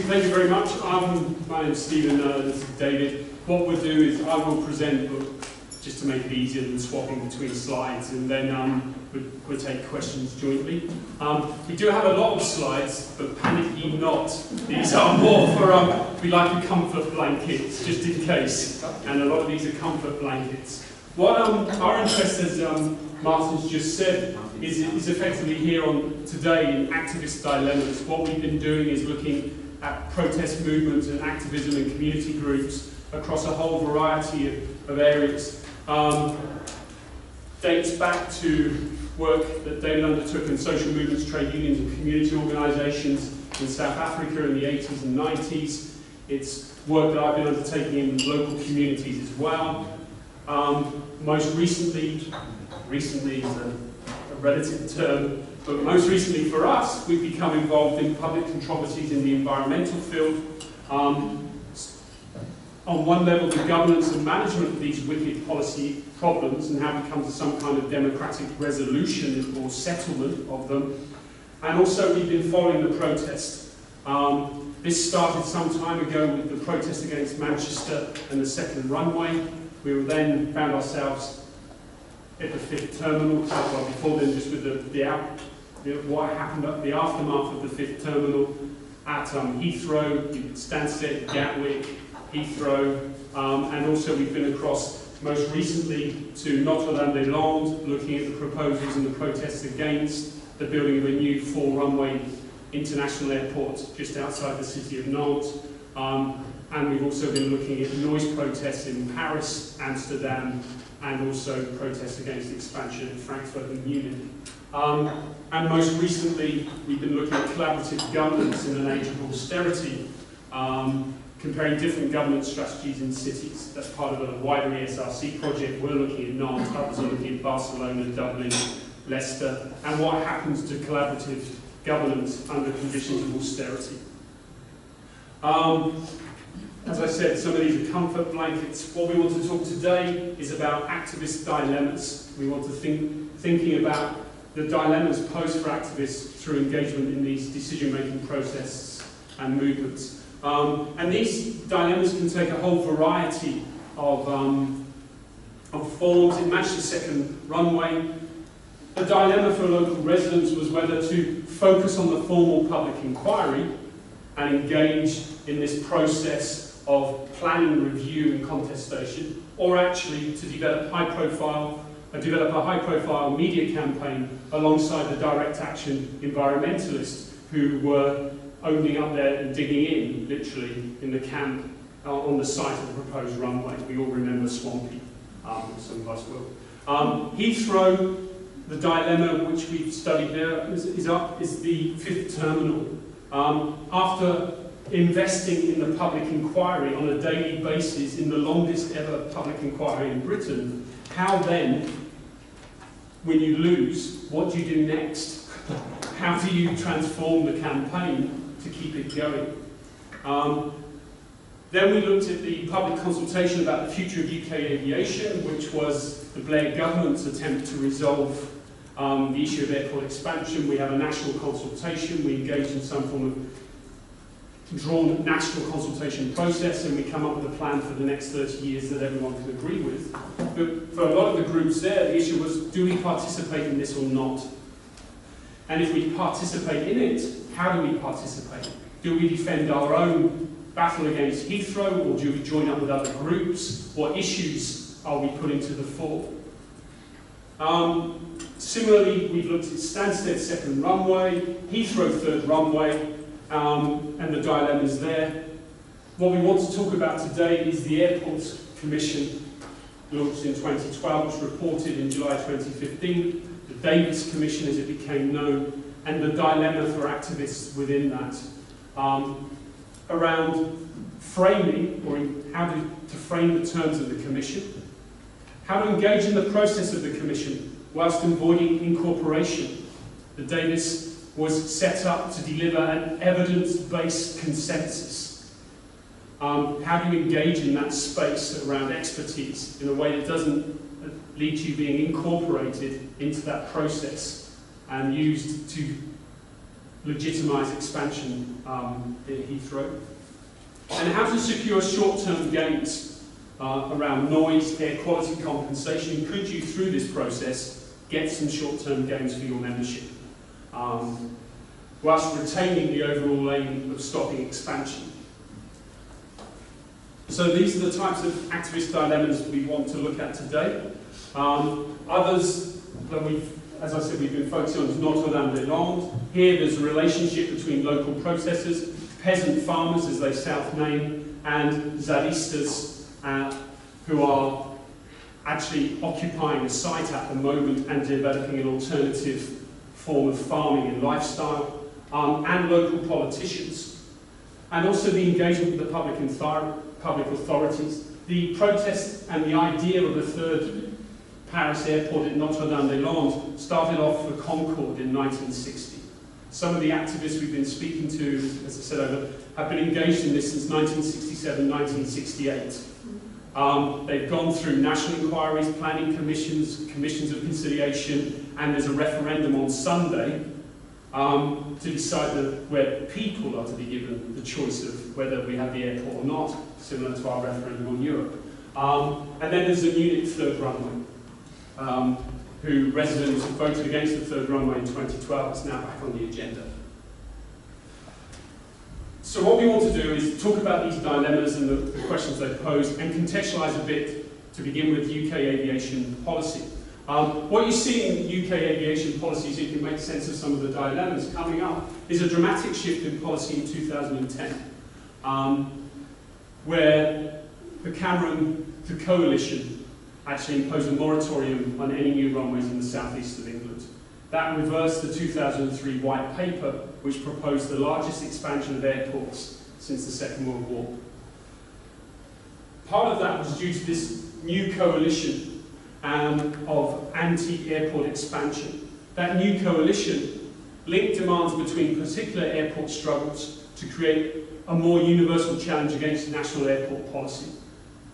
thank you very much. My name's Stephen, this is David. What we'll do is I will present, just to make it easier than swapping between slides, and then we'll take questions jointly. We do have a lot of slides, but panic ye not. These are more for, we like a comfort blankets, just in case, and a lot of these are comfort blankets. What our interest, as Martin's just said, is effectively here on today in activist dilemmas. What we've been doing is looking at protest movements and activism and community groups across a whole variety of areas. Dates back to work that David undertook in social movements, trade unions and community organisations in South Africa in the 80s and 90s. It's work that I've been undertaking in local communities as well. Most recently is a relative term, but most recently for us, we've become involved in public controversies in the environmental field. On one level, the governance and management of these wicked policy problems and how we come to some kind of democratic resolution or settlement of them. And also, we've been following the protest. This started some time ago with the protest against Manchester and the second runway. We then found ourselves at the 5th terminal, well, before then just with what happened at the aftermath of the 5th terminal at Heathrow, Stansted, Gatwick, Heathrow, and also we've been across most recently to Notre-Dame-des-Landes, looking at the proposals and the protests against the building of a new 4-runway international airport just outside the city of Nantes. And we've also been looking at noise protests in Paris, Amsterdam, and also protests against expansion in Frankfurt and Munich. And most recently, we've been looking at collaborative governance in an age of austerity, comparing different governance strategies in cities. That's part of a wider ESRC project. We're looking at Nantes, others are looking at Barcelona, Dublin, Leicester, and what happens to collaborative governance under conditions of austerity. As I said, some of these are comfort blankets. What we want to talk today is about activist dilemmas. We want to thinking about the dilemmas posed for activists through engagement in these decision-making processes and movements. And these dilemmas can take a whole variety of forms. In Manchester second runway, the dilemma for local residents was whether to focus on the formal public inquiry and engage in this process of planning, review and contestation, or actually to develop a high-profile media campaign alongside the direct action environmentalists who were opening up there and digging in, literally, in the camp on the site of the proposed runway. We all remember Swampy, some of us will. Heathrow, the dilemma which we've studied there is the 5th terminal. After investing in the public inquiry on a daily basis in the longest ever public inquiry in Britain, how then, when you lose, what do you do next? How do you transform the campaign to keep it going? Then we looked at the public consultation about the future of UK aviation, which was the Blair government's attempt to resolve the issue of airport expansion. We have a national consultation, we engage in some form of drawn national consultation process, and we come up with a plan for the next 30 years that everyone can agree with. But for a lot of the groups there, the issue was, do we participate in this or not? And if we participate in it, how do we participate? Do we defend our own battle against Heathrow, or do we join up with other groups? What issues are we putting to the fore? Similarly, we've looked at Stansted second runway, Heathrow 3rd runway, and the dilemmas there. What we want to talk about today is the Airports Commission, launched in 2012, which reported in July 2015, the Davis Commission as it became known, and the dilemma for activists within that, around framing, or how to frame the terms of the Commission, how to engage in the process of the Commission whilst avoiding incorporation. The Davis was set up to deliver an evidence-based consensus. How do you engage in that space around expertise in a way that doesn't lead to you being incorporated into that process and used to legitimise expansion at Heathrow, and how to secure short-term gains around noise, air quality compensation, and could you, through this process, get some short-term gains for your membership, whilst retaining the overall aim of stopping expansion. So these are the types of activist dilemmas we want to look at today. Others that as I said, we've been focusing on is Notre-Dame-des-Landes. Here there's a relationship between local protesters, peasant farmers, as they self-name, and Zadistas, who are actually occupying a site at the moment and developing an alternative form of farming and lifestyle, and local politicians. And also the engagement with the public authorities. The protest and the idea of a third Paris airport at Notre-Dame-des-Landes started off for Concorde in 1960. Some of the activists we've been speaking to, as I said, have been engaged in this since 1967, 1968. They've gone through national inquiries, planning commissions, commissions of conciliation, and there's a referendum on Sunday to decide where people are to be given the choice of whether we have the airport or not, similar to our referendum on Europe. And then there's the Munich third runway, who residents have voted against the third runway in 2012. It's now back on the agenda. So what we want to do is talk about these dilemmas and the questions they pose, and contextualise a bit to begin with UK aviation policy. What you see in UK aviation policy, so you can make sense of some of the dilemmas coming up, is a dramatic shift in policy in 2010, where the coalition actually imposed a moratorium on any new runways in the southeast of England. That reversed the 2003 White Paper, which proposed the largest expansion of airports since the Second World War. Part of that was due to this new coalition of anti-airport expansion. That new coalition linked demands between particular airport struggles to create a more universal challenge against national airport policy.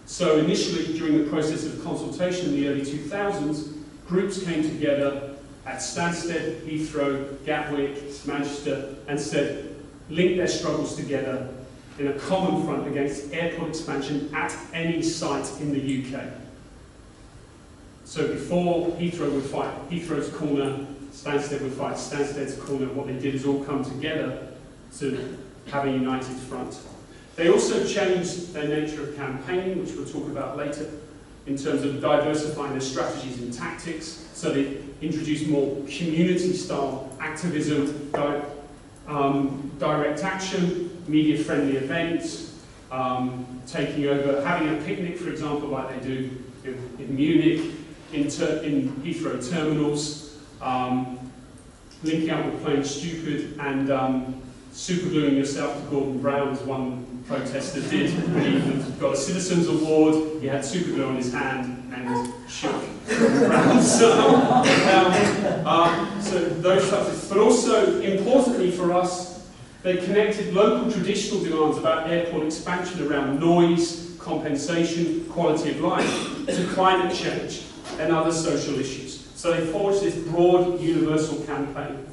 So initially, during the process of consultation in the early 2000s, groups came together at Stansted, Heathrow, Gatwick, Manchester, and said, link their struggles together in a common front against airport expansion at any site in the UK. So before Heathrow would fight Heathrow's corner, Stansted would fight Stansted's corner. What they did is all come together to have a united front. They also changed their nature of campaigning, which we'll talk about later, in terms of diversifying their strategies and tactics. So they introduced more community-style activism, direct action, media-friendly events, taking over, having a picnic, for example, like they do in Munich, in Heathrow terminals, linking up with Plain Stupid, and supergluing yourself to Gordon Brown, as one protester did when he got a Citizens Award. He had superglue on his hand and shook Brown. So those subjects. But also, importantly for us, they connected local traditional demands about airport expansion around noise, compensation, quality of life, to climate change and other social issues. So they forged this broad, universal campaign,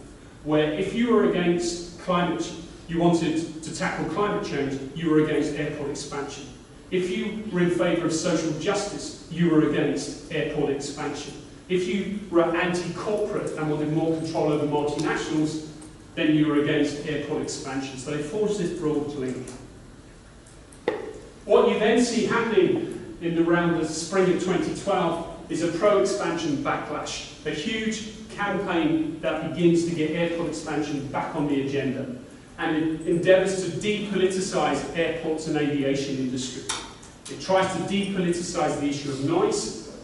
where if you were against climate change, you wanted to tackle climate change, you were against airport expansion. If you were in favour of social justice, you were against airport expansion. If you were anti-corporate and wanted more control over multinationals, then you were against airport expansion. So they forged this broad link. What you then see happening around the spring of 2012 is a pro-expansion backlash, a huge campaign that begins to get airport expansion back on the agenda, and it endeavours to depoliticise airports and aviation industry. It tries to depoliticise the issue of noise.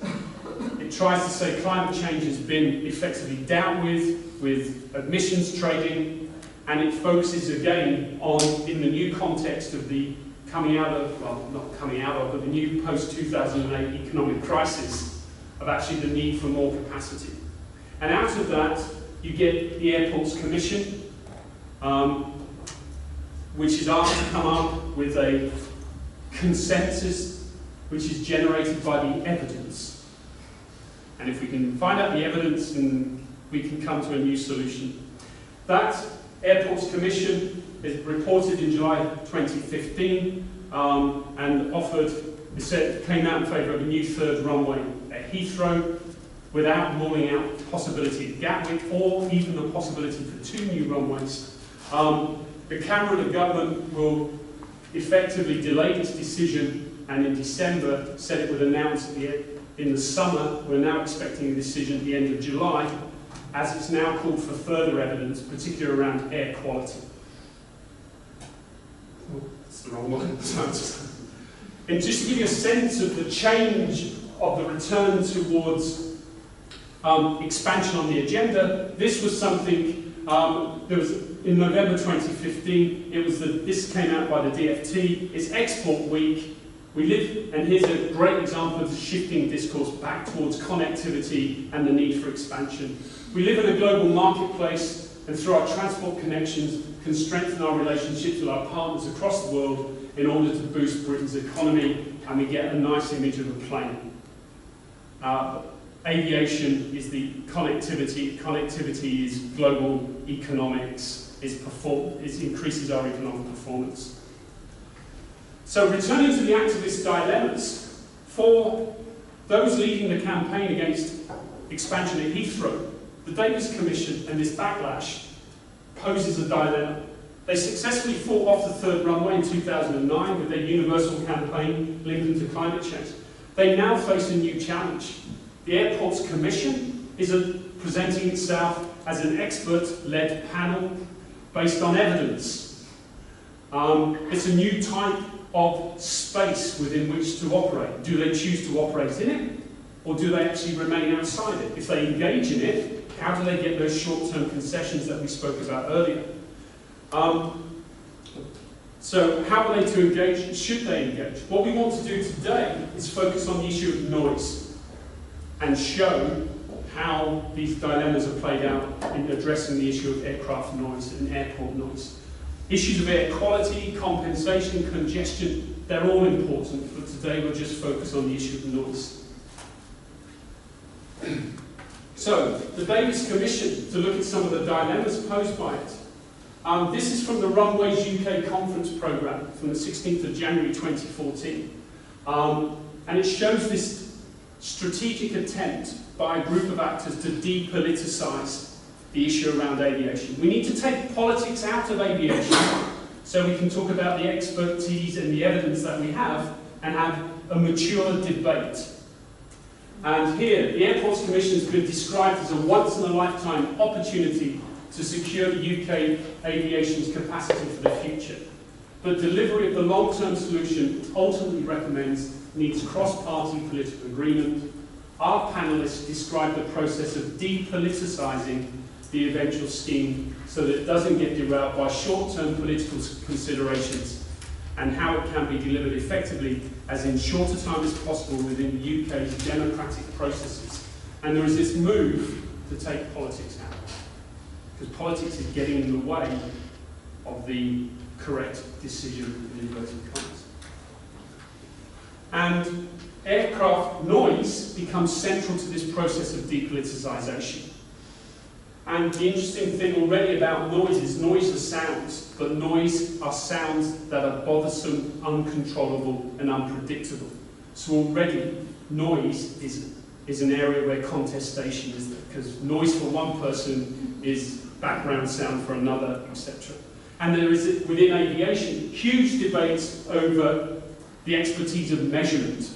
It tries to say climate change has been effectively dealt with emissions trading, and it focuses again on, in the new context of the coming out of, well, not coming out of, but the new post-2008 economic crisis, of actually the need for more capacity. And out of that, you get the Airports Commission, which is asked to come up with a consensus which is generated by the evidence. And if we can find out the evidence, then we can come to a new solution. That Airports Commission is reported in July 2015 and offered, came out in favour of a new third runway at Heathrow without ruling out the possibility at Gatwick or even the possibility for 2 new runways. The Cameron government will effectively delay this decision, and in December said it would announce in the summer. We're now expecting a decision at the end of July, as it's now called for further evidence, particularly around air quality. Oh, that's the wrong one. And just to give you a sense of the change of the return towards expansion on the agenda, this was something, there was in November 2015, this came out by the DFT, it's Export Week. We live, and here's a great example of the shifting discourse back towards connectivity and the need for expansion. We live in a global marketplace, and through our transport connections can strengthen our relationships with our partners across the world in order to boost Britain's economy, and we get a nice image of a plane. Aviation is the connectivity. Connectivity is global economics. It increases our economic performance. So returning to the activist dilemmas, for those leading the campaign against expansion at Heathrow, the Davis Commission and this backlash poses a dilemma. They successfully fought off the third runway in 2009 with their universal campaign linked to climate change. They now face a new challenge. The Airports Commission is presenting itself as an expert-led panel based on evidence. It's a new type of space within which to operate. Do they choose to operate in it, or do they actually remain outside it? If they engage in it, how do they get those short-term concessions that we spoke about earlier? So how are they to engage? Should they engage? What we want to do today is focus on the issue of noise and show how these dilemmas are played out in addressing the issue of aircraft noise and airport noise. Issues of air quality, compensation, congestion, they're all important, but today we'll just focus on the issue of noise. So, the Davis Commission, to look at some of the dilemmas posed by it. This is from the Runways UK Conference Programme from the 16th of January 2014. And it shows this strategic attempt by a group of actors to depoliticise the issue around aviation. We need to take politics out of aviation so we can talk about the expertise and the evidence that we have and have a mature debate. And here, the Airports Commission has been described as a once-in-a-lifetime opportunity to secure the UK aviation's capacity for the future. But delivery of the long-term solution ultimately needs cross-party political agreement. Our panellists describe the process of depoliticising the eventual scheme so that it doesn't get derailed by short-term political considerations, and how it can be delivered effectively as in short a time as possible within the UK's democratic processes. And there is this move to take politics out, because politics is getting in the way of the correct decision in inverted commas. And aircraft noise becomes central to this process of depoliticisation. And the interesting thing already about noise is noise are sounds, but noise are sounds that are bothersome, uncontrollable, and unpredictable. So already, noise is an area where contestation is there, because noise for one person is background sound for another, etc. And there is, within aviation, huge debates over the expertise of measurement,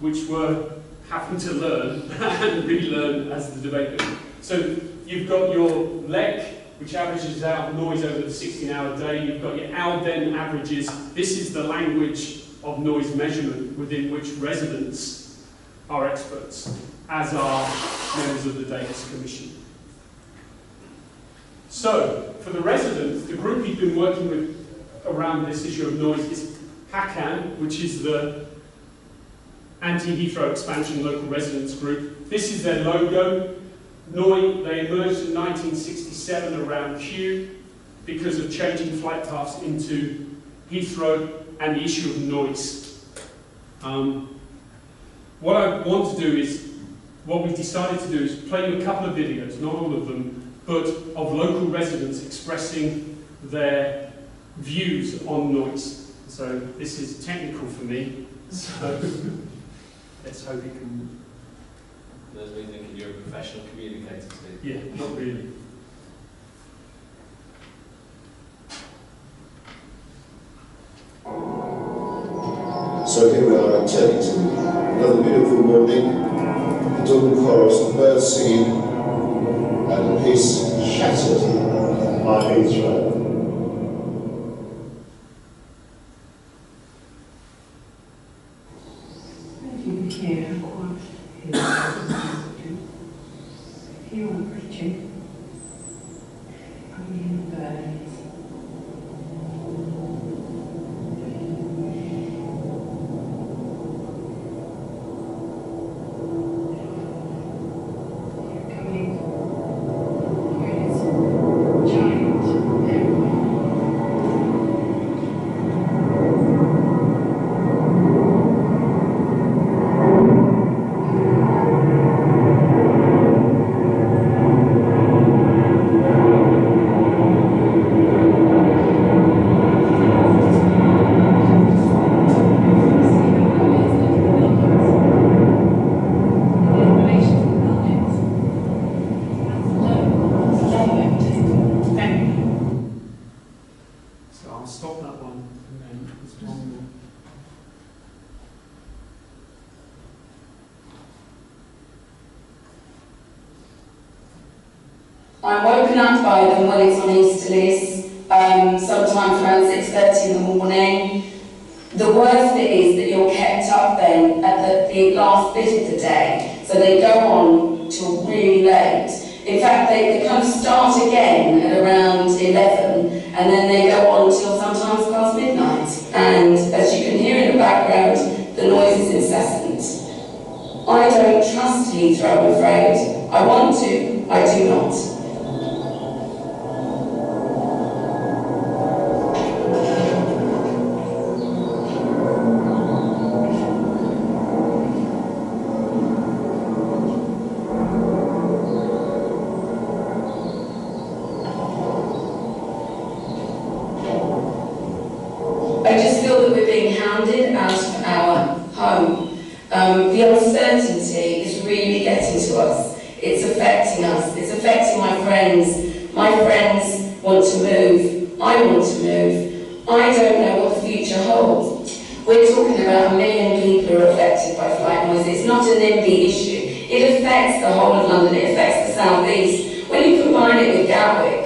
which we're having to learn and relearn as the debate goes. So you've got your LEC, which averages out noise over the 16-hour day. You've got your Alden averages. This is the language of noise measurement within which residents are experts, as are members of the Davis Commission. So, for the residents, the group we've been working with around this issue of noise is HACAN, which is the Anti-Heathrow Expansion Local Residents Group. This is their logo. They emerged in 1967 around Kew because of changing flight paths into Heathrow and the issue of noise. What I want to do is, what we decided to do is play you a couple of videos, not all of them, but of local residents expressing their views on noise. So this is technical for me, so let's hope it can... Those of you thinking you're a professional communicator, Steve? Yeah, not really. So here we are returning to another beautiful morning, the Dublin Forest, the birds singing, and the peace shattered by Heathrow. If you can hear how quiet it is, if you are preaching, bring in the birds. I'm woken up by them when it's on easterlies, sometimes around 6:30 in the morning. The worst bit is that you're kept up then at the last bit of the day, so they go on till really late. In fact, they kind of start again at around 11, and then they go on till sometimes past midnight. And as you can hear in the background, the noise is incessant. I don't trust Heathrow, I'm afraid. I want to, I do not. I just feel that we're being hounded out of our home. The uncertainty is really getting to us. It's affecting us. It's affecting my friends. My friends want to move. I want to move. I don't know what the future holds. We're talking about 1 million people who are affected by flight noise. It's not a NIMBY issue. It affects the whole of London. It affects the South East. When you combine it with Gatwick,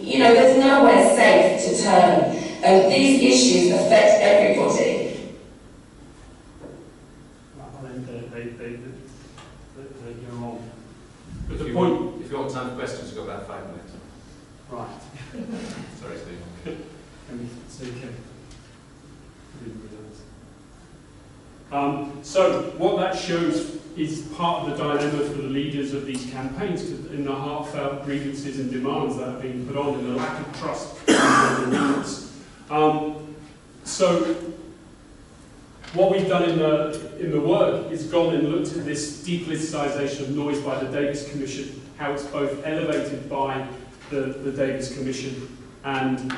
you know, there's nowhere safe to turn. These issues affect everybody. You're wrong. But If the you point... want, if you want time for questions, you've got about 5 minutes. Right. Sorry, Steve. It's okay. I didn't realise. So what that shows is part of the dilemma for the leaders of these campaigns, in the heartfelt grievances and demands that are being put on, and the lack of trust in the leaders. So what we've done in the work is gone and looked at this depoliticisation of noise by the Davis Commission, how it's both elevated by the Davis Commission and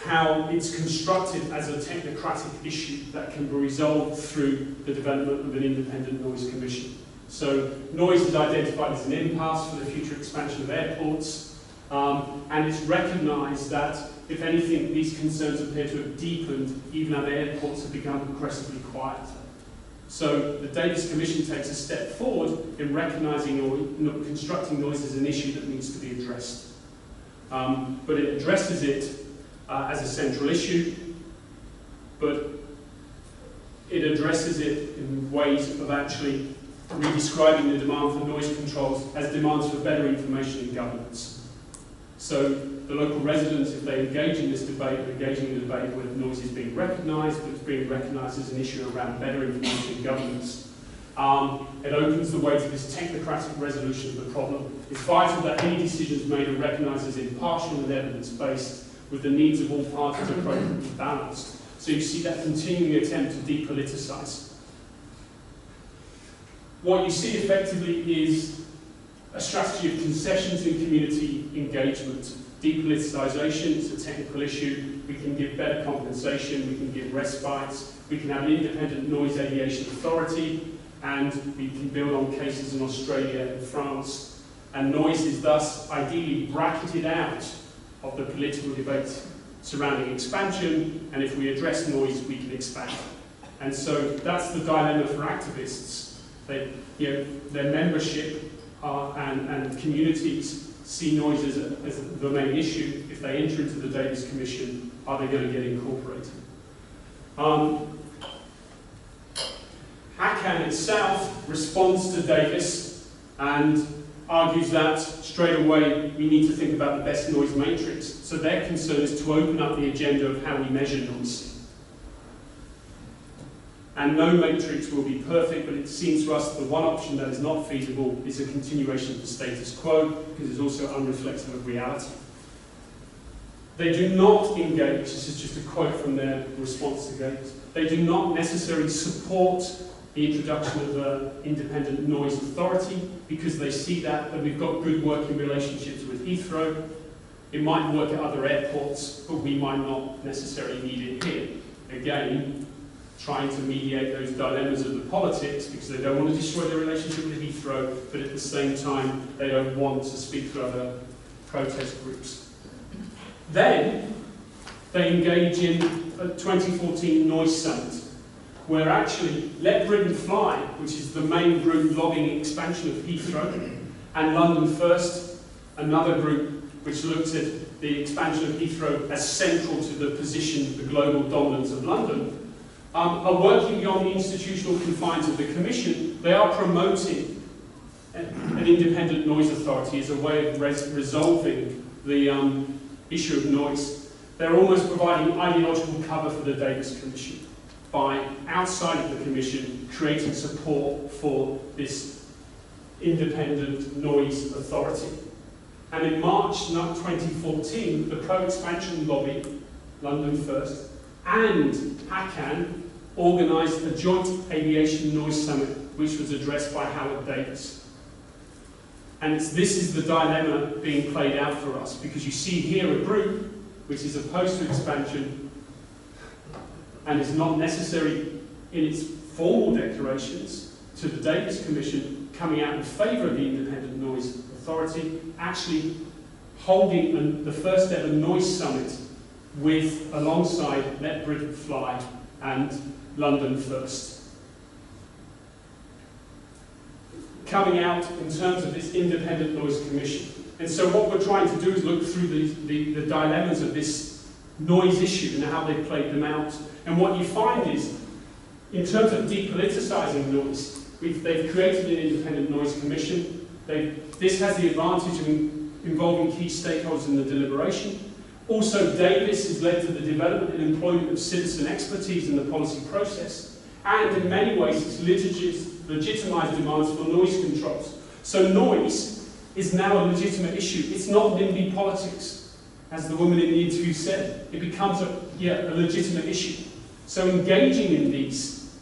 how it's constructed as a technocratic issue that can be resolved through the development of an independent noise commission. So noise is identified as an impasse for the future expansion of airports, and it's recognised that, if anything, these concerns appear to have deepened even as airports have become progressively quieter. So the Davis Commission takes a step forward in recognising or constructing noise as an issue that needs to be addressed. But it addresses it as a central issue, but it addresses it in ways of actually redescribing the demand for noise controls as demands for better information and governance. So the local residents, if they engage in this debate, are engaging in a debate where noise is being recognised, but it's being recognised as an issue around better information and governance. It opens the way to this technocratic resolution of the problem. It's vital that any decisions made are recognised as impartial and evidence-based, with the needs of all parties appropriately balanced. So you see that continuing attempt to depoliticise. What you see effectively is a strategy of concessions in community engagement. Depoliticisation is a technical issue. We can give better compensation, we can give respites, we can have an independent noise aviation authority, and we can build on cases in Australia and France. And noise is thus ideally bracketed out of the political debate surrounding expansion, and if we address noise, we can expand. And so that's the dilemma for activists. They, their membership and communities see noise as the main issue. If they enter into the Davis Commission, are they going to get incorporated? HACAN itself responds to Davis and argues that straight away we need to think about the best noise matrix. So their concern is to open up the agenda of how we measure noise. And no matrix will be perfect, but it seems to us the one option that is not feasible is a continuation of the status quo, because it's also unreflective of reality. They do not engage, this is just a quote from their response to Davis, they do not necessarily support the introduction of an independent noise authority, because they see that we've got good working relationships with Heathrow. It might work at other airports, but we might not necessarily need it here. Again, trying to mediate those dilemmas of the politics, because they don't want to destroy their relationship with Heathrow, but at the same time, they don't want to speak for other protest groups. Then, they engage in a 2014 Noise Summit, where actually Let Britain Fly, which is the main group lobbying expansion of Heathrow, and London First, another group which looked at the expansion of Heathrow as central to the position, the global dominance of London, are working beyond the institutional confines of the Commission. They are promoting an independent noise authority as a way of resolving the issue of noise. They're almost providing ideological cover for the Davis Commission by, outside of the Commission, creating support for this independent noise authority. And in March 2014, the pro-expansion lobby, London First, and HACAN organised a joint aviation noise summit, which was addressed by Howard Davis. And this is the dilemma being played out for us, because you see here a group which is opposed to expansion and is not necessary in its formal declarations to the Davis Commission coming out in favour of the independent noise authority, actually holding the first ever noise summit alongside Let Britain Fly and London First. Coming out in terms of this independent noise commission. And so what we're trying to do is look through the dilemmas of this noise issue and how they've played them out. And what you find is, in terms of depoliticising noise, they've created an independent noise commission. This has the advantage of involving key stakeholders in the deliberation. Also, Davis has led to the development and employment of citizen expertise in the policy process, and in many ways it's legitimised demands for noise controls. So noise is now a legitimate issue. It's not NIMBY politics, as the woman in the interview said. It becomes a legitimate issue. So engaging in these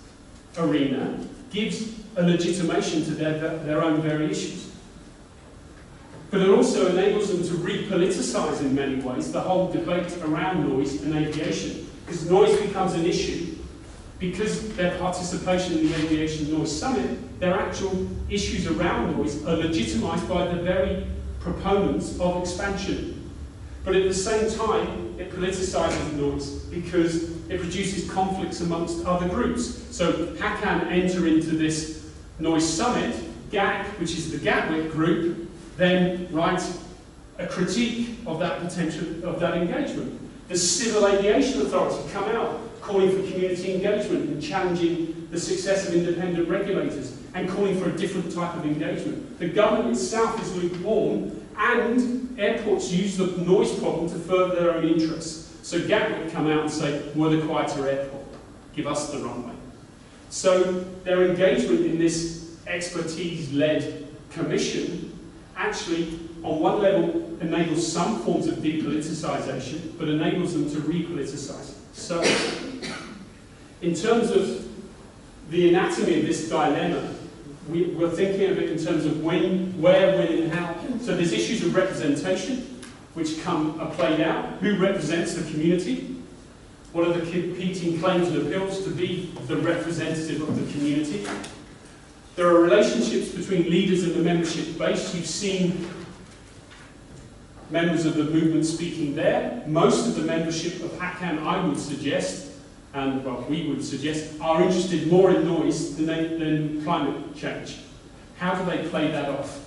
arena gives a legitimation to their own very issues. But it also enables them to repoliticise in many ways the whole debate around noise and aviation. Because noise becomes an issue because their participation in the Aviation Noise Summit, their actual issues around noise are legitimised by the very proponents of expansion. But at the same time, it politicises noise because it produces conflicts amongst other groups. So HACAN enter into this Noise Summit, GAC, which is the Gatwick group, then write a critique of that engagement. The Civil Aviation Authority come out calling for community engagement and challenging the success of independent regulators and calling for a different type of engagement. The government itself is lukewarm, and airports use the noise problem to further their own interests. So Gatwick come out and say, we're the quieter airport, give us the runway. So their engagement in this expertise-led commission actually, on one level, enables some forms of depoliticisation, but enables them to repoliticise. So, in terms of the anatomy of this dilemma, we're thinking of it in terms of when, where, when, and how. So there's issues of representation, which are played out. Who represents the community? What are the competing claims and appeals to be the representative of the community? There are relationships between leaders and the membership base. You've seen members of the movement speaking there. Most of the membership of HACAN, I would suggest, and well, we would suggest, are interested more in noise than climate change. How do they play that off?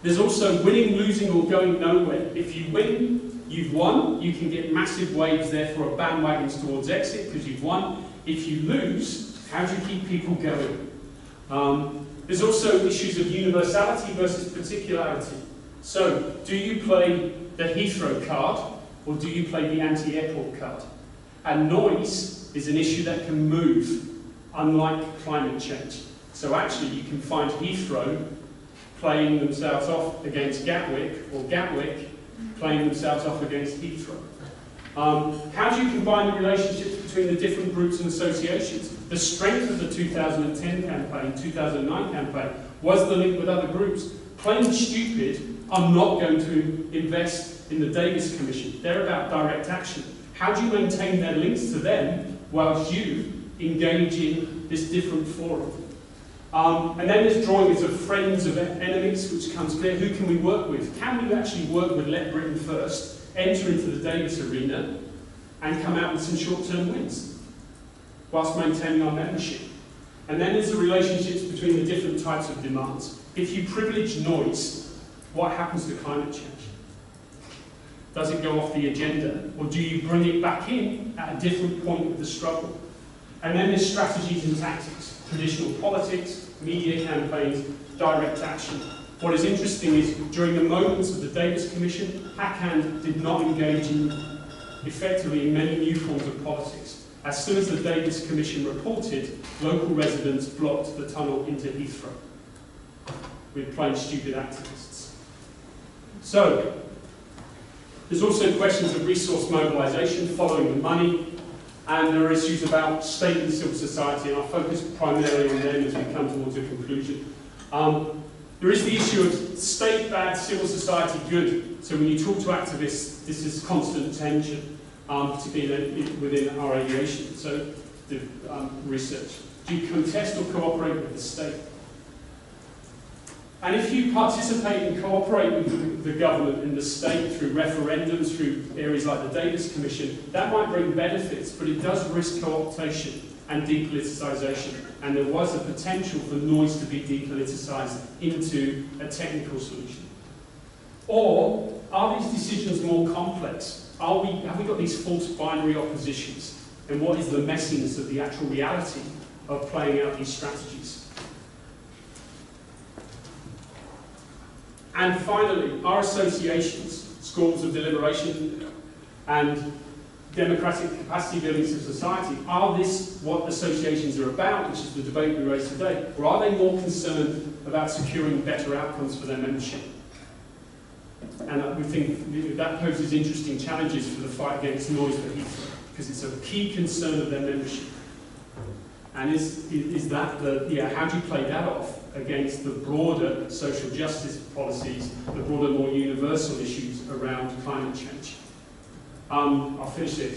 There's also winning, losing, or going nowhere. If you win, you've won. You can get massive waves, therefore, of bandwagons towards exit because you've won. If you lose, how do you keep people going? There's also issues of universality versus particularity. So, do you play the Heathrow card, or do you play the anti-airport card? And noise is an issue that can move, unlike climate change. So actually, you can find Heathrow playing themselves off against Gatwick, or Gatwick playing themselves off against Heathrow. How do you combine the relationships between the different groups and associations? The strength of the 2010 campaign, 2009 campaign, was the link with other groups. Plain stupid are not going to invest in the Davis Commission. They're about direct action. How do you maintain their links to them whilst you engage in this different forum? And then there's drawings of friends, of enemies, which comes clear. Who can we work with? Can we actually work with Let Britain First, enter into the Davis arena, and come out with some short-term wins, whilst maintaining our membership? And then there's the relationships between the different types of demands. If you privilege noise, what happens to climate change? Does it go off the agenda, or do you bring it back in at a different point of the struggle? And then there's strategies and tactics, traditional politics, media campaigns, direct action. What is interesting is, during the moments of the Davis Commission, HACAN did not engage effectively in many new forms of politics. As soon as the Davis Commission reported, local residents blocked the tunnel into Heathrow with plain stupid activists. So, there's also questions of resource mobilisation, following the money, and there are issues about state and civil society, and I'll focus primarily on them as we come towards a conclusion. There is the issue of state bad, civil society good. So when you talk to activists, this is constant tension, particularly within our aviation. So the research. Do you contest or cooperate with the state? And if you participate and cooperate with the government and the state through referendums, through areas like the Davis Commission, that might bring benefits, but it does risk co-optation and depoliticisation. And there was a potential for noise to be depoliticised into a technical solution. Or are these decisions more complex? Have we got these false binary oppositions? And what is the messiness of the actual reality of playing out these strategies? And finally, our associations, schools of deliberation and democratic capacity building to society, are this what associations are about, which is the debate we raised today, or are they more concerned about securing better outcomes for their membership? And we think that poses interesting challenges for the fight against noise for Heathrow, because it's a key concern of their membership. And is that how do you play that off against the broader social justice policies, the broader, more universal issues around climate change? I'll finish there.